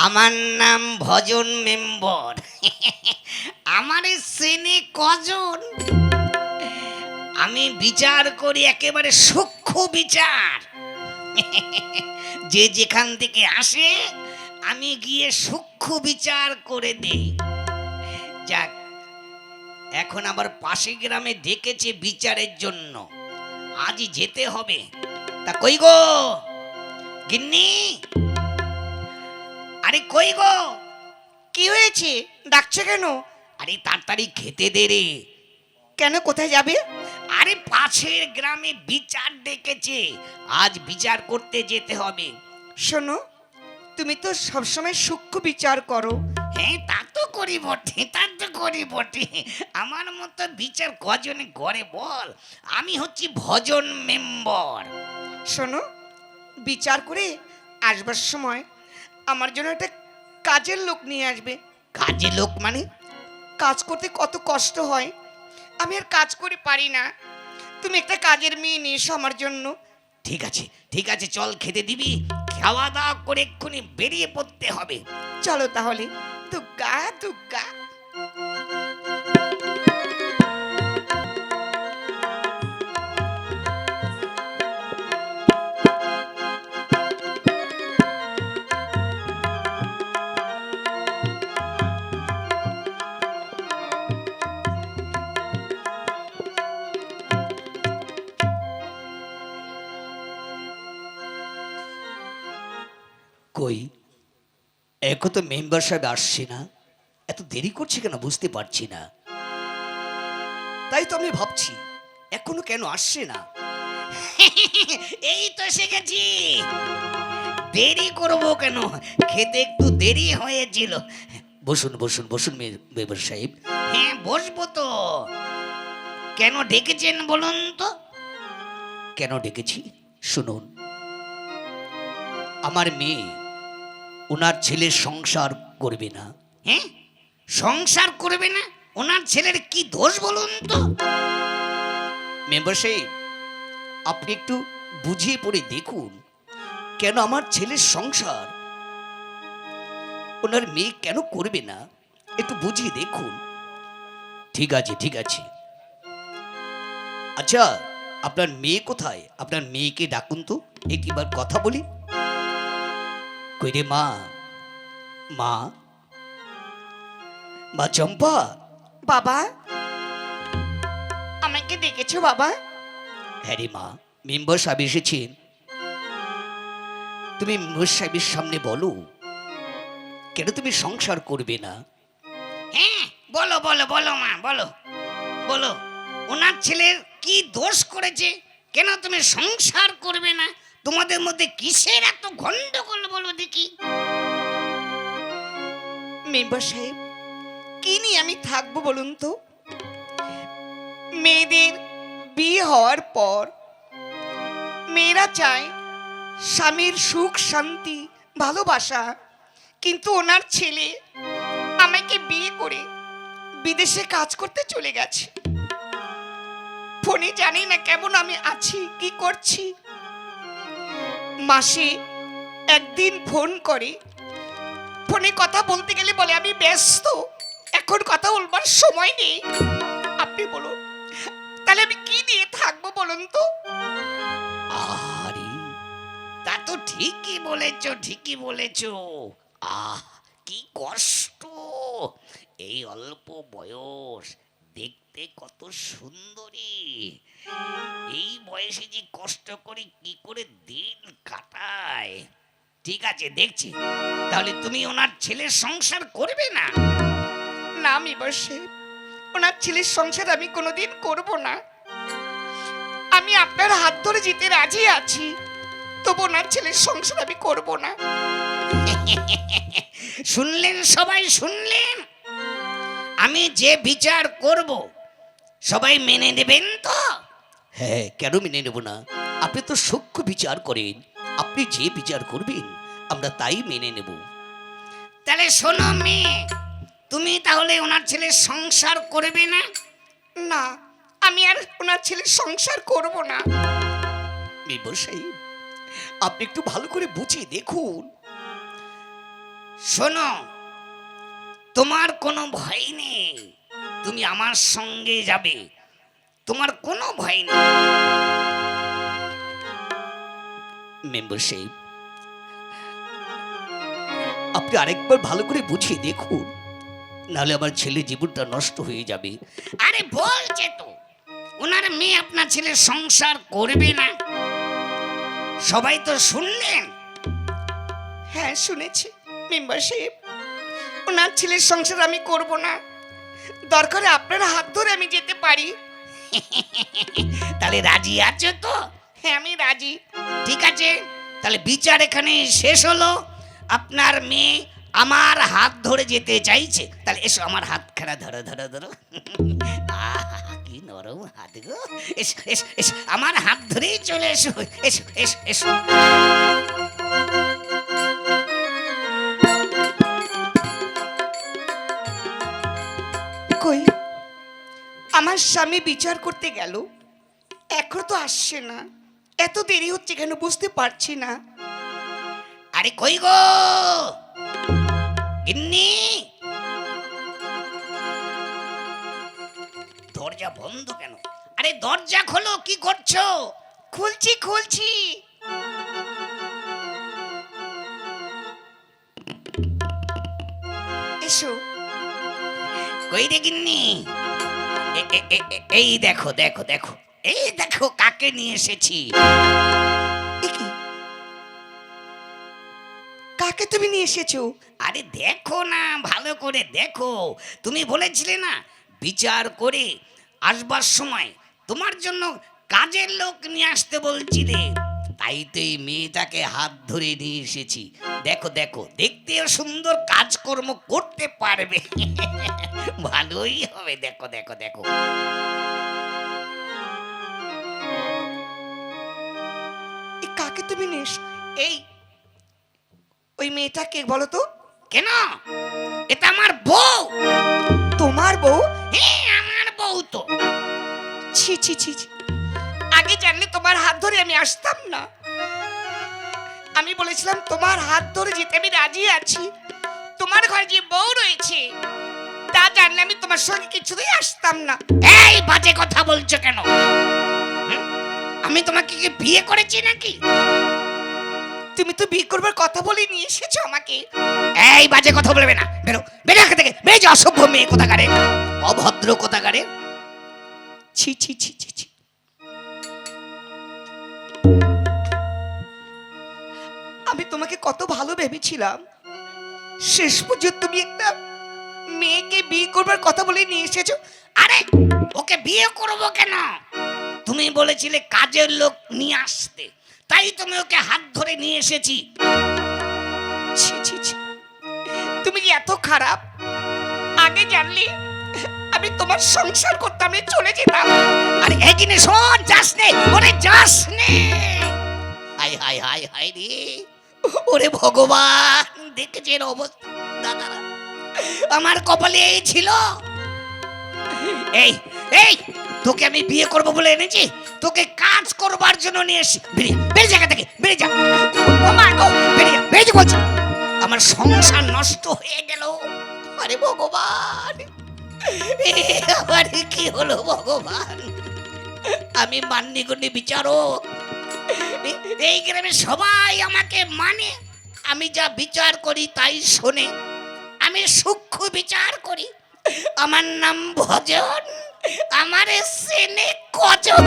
আমার নাম ভজন মেম্বর। আমার শ্রেণী কজন? আমি বিচার করি একেবারে সূক্ষ্ম বিচার। যে যেখান থেকে আসে আমি গিয়ে সূক্ষ্ম বিচার করে দেই। যাক, এখন আবার পাশে গ্রামে ডেকেছে বিচারের জন্য, আজই যেতে হবে। তা কই গো গিন্নি, আরে কই গো? কি হয়েছে? ডাকছে কেন? আরে তাড়াতাড়ি খেতে দে রে। কেন, কোথায় যাবে? আরে পাশের গ্রামে বিচার ডেকেছে, আজ বিচার করতে যেতে হবে। শোনো, তুমি তো সবসময় সূক্ষ্ম বিচার করো। হ্যাঁ, তা তো করি বটে, তা তো করি বটে। আমার মতো বিচার কজনে করে বল? আমি হচ্ছি ভজন মেম্বর। শোনো, বিচার করে আসবার সময় আমার জন্য একটা কাজের লোক নিয়ে আসবে। কাজে লোক মানে? কাজ করতে কত কষ্ট হয়, আমি আর কাজ করে পারি না। তুমি একটা কাজের মেয়ে নিয়ে এসো আমার জন্য। ঠিক আছে ঠিক আছে, চল খেতে দিবি, খাওয়া দাওয়া করে এক্ষুনি বেরিয়ে পড়তে হবে। চলো তাহলে। দুগ্গা দুগ্গা। কই, এখন তো মেম্বার সাহেব আসছে না, এত দেরি করছে কেন বুঝতে পারছি না। তাই তো আমি ভাবছি এখনো কেন আসছে না। এই তো এসে গেছি। দেরি করবো কেন, খেতে একটু দেরি হয়েছিল। বসুন বসুন বসুন মেম্বার সাহেব। হ্যাঁ বসবো তো। কেন ডেকেছেন বলুন তো? কেন ডেকেছি শুনুন। আমার মেয়ে ওনার ছেলের সংসার করবে না। হ্যাঁ, সংসার করবে না? ওনার ছেলের কি দোষ বলুন তো? মেম্বার সাহেব, আপনি একটু বুঝিয়ে পড়ে দেখুন, কেন আমার ছেলের সংসার ওনার মেয়ে কেন করবে না, একটু বুঝিয়ে দেখুন। ঠিক আছে ঠিক আছে। আচ্ছা, আপনার মেয়ে কোথায়? আপনার মেয়েকে ডাকুন তো, একবার কথা বলি। কই রে মা, মা, মা চম্পা। বাবা, আমাকে ডেকেছো বাবা? হ্যাঁ রে মা, মেম্বার সাহেব এসেছেন। তুমি মেম্বার সাহেবের সামনে বলো, কেন তুমি সংসার করবে না? হ্যাঁ বলো বলো বলো মা, বলো বলো, ওনার ছেলের কি দোষ করেছে, কেন তুমি সংসার করবে না? তোমাদের মধ্যে কিসের এত গন্ডগোল বলো দেখি। মেম্বার সাহেব, কি নিয়ে আমি থাকবো বলুন তো? মেয়েদের বিয়ে হওয়ার পর মেয়েরা চায় স্বামীর সুখ শান্তি ভালোবাসা, কিন্তু ওনার ছেলে আমাকে বিয়ে করে বিদেশে কাজ করতে চলে গেছে। ফোনে জানি না কেমন আমি আছি, কি করছি। মাসে একদিন ফোন করে, ফোনে কথা বলতে গেলে বলে আমি ব্যস্ত, এখন কথা বলবার সময় নেই। আপনি বলুন, তাহলে আমি কি দিয়ে থাকবো বলুন তো? আরে, তা তো ঠিকই বলেছো ঠিকই বলেছো। আহ, কি কষ্ট! এই অল্প বয়স, দেখতে কত সুন্দরী, এই বয়সে যে কষ্ট করে কি করে দিন কাটায়। ঠিক আছে দেখছি, তাহলে তুমি ওনার ছেলের সংসার করবে না? না মেম্বার সাহেব, ওনার ছেলের সংসার আমি কোনোদিন করব না। আমি আপনার হাত ধরে যেতে রাজি আছি, তবু ওনার ছেলের সংসার আমি করব না। শুনলেন সবাই, শুনলেন? আমি যে বিচার করব সবাই মেনে নেবেন তো? হ্যাঁ, কেন মেনে নেব না? আপনি তো সূক্ষ্ম বিচার করেন, আপনি যে বিচার করবেন আমরা তাই মেনে নেব। তাহলে শোনো মেয়ে, তুমি তাহলে ওনার ছেলের সংসার করবে না? না, আমি আর ওনার ছেলের সংসার করব না। মেম্বার সাহেব, আপনি একটু ভালো করে বুঝিয়ে দেখুন, শোনো, তোমার কোনো ভয় নেই, তুমি আমার সঙ্গে যাবে, তোমার কোনো ভয় নেই। মেম্বার সাহেব, আপনি আরেকবার ভালো করে বুঝিয়ে দেখুন, নাহলে আমার ছেলে জীবনটা নষ্ট হয়ে যাবে। আরে বলছে তো ওনার মেয়ে আপনার ছেলে সংসার করবে না, সবাই তো শুনলেন। হ্যাঁ শুনেছি মেম্বার সাহেব, ওনার ছেলের সংসার আমি করব না, দরকার আপনার হাত ধরে আমি যেতে পারি। তাহলে রাজি আছো তো? হ্যাঁ আমি রাজি। ঠিক আছে, তাহলে বিচার এখানে শেষ হলো। আপনার মেয়ে আমার হাত ধরে যেতে চাইছে, তাহলে এসো আমার হাতখানা ধরো ধরো ধরো। আহা, কি নরম হাত গো। এসো এসো এসো, আমার হাত ধরেই চলে এসো, এসো এসো এসো। কই আমার স্বামী বিচার করতে গেল, এখনো তো আসছে না, এত দেরি হচ্ছে কেন বুঝতে পারছি না। আরে কই গো গিন্নি, দরজা বন্ধ কেন? আরে দরজা খোলো, কি করছো? খুলছি খুলছি। এসো। কই রে গিন্নি? এই দেখো দেখো দেখো, এই দেখো কাকে নিয়ে এসেছি। এ কি? কাকে তুমি নিয়ে এসেছো? আরে দেখো না, ভালো করে দেখো। তুমি বলেছিলে না বিচার করে আসবার সময় তোমার জন্য কাজের লোক নিয়ে আসতে বলছিলে, তাই তো এই মেয়েটাকে হাত ধরে নিয়ে এসেছি। দেখো দেখো, দেখতেও সুন্দর, কাজকর্ম করতে পারবে, ভালোই হবে। দেখো দেখো দেখো। এ কাকে তুমি নিয়ে এসো? এই ওই মেয়েটাকে বলো তো। কেন? এটা আমার বউ। তোমার বউ? হ্যাঁ, আমার বউ তো। ছি ছি ছি ছি। আগে জানলে তোমার হাত ধরে আমি আসতাম না। আমি বলেছিলাম তোমার হাত ধরে যেতে আমি রাজি আছি। তোমার ঘরে যে বউ রয়েছে তা জানলে আমি তোমার সঙ্গে কিছুতেই আসতাম না। এই বাজে কথা বলছো কেন? হুম? আমি তোমাকে কি বিয়ে করেছি নাকি? তুমি তো বিয়ে করবার কথা বলে নিয়ে এসেছো আমাকে। এই বাজে কথা বলবে না, বেরো বেরো এখান থেকে, বেরো যে অসভ্য মেয়ে কোথাকারে, অভদ্র কোথাকারে। ছি ছি ছি ছি ছি। আমি তোমাকে কত ভালো ভেবেছিলাম, শেষ পর্যন্ত তুমি একটা মেয়েকে বিয়ে করবার কথা বলে নিয়ে এসেছো। আরে ওকে বিয়ে করবো কেন? তুমি বলেছিলে কাজের লোক নিয়ে আসতে, তাই তুমি ওকে হাত ধরে নিয়ে এসেছি। ছি ছি ছি। তুমি যে এত খারাপ, আগে জানলে আমি তোমার সংসার করতাম, আমি চলে যেতাম। আরে এখানে শোন, যাস নে, ওরে যাস নে। হাই হাই হাই হাই রে, ওরে ভগবান, দেখেছে এর অবস্থা। দাদারা, আমার কপালে এই ছিল। এই এই তোকে আমি বিয়ে করব বলে এনেছি, তোকে কাজ করবার জন্য নিয়ে এসেছি। বেরিয়ে বেরিয়ে জায়গা থেকে বেরিয়ে যা। ও মা গো, বেরিয়ে বেরিয়ে যা বলছি। আমার সংসার নষ্ট হয়ে গেল। আরে ভগবান, আবার কি হলো ভগবান? আমি মান্যিগণ্যি বিচারক, এই গ্রামে সবাই আমাকে মানে, আমি যা বিচার করি তাই শোনে, আমি সূক্ষ্ম বিচার করি। আমার নাম ভজন, আমারে সেনে কজন।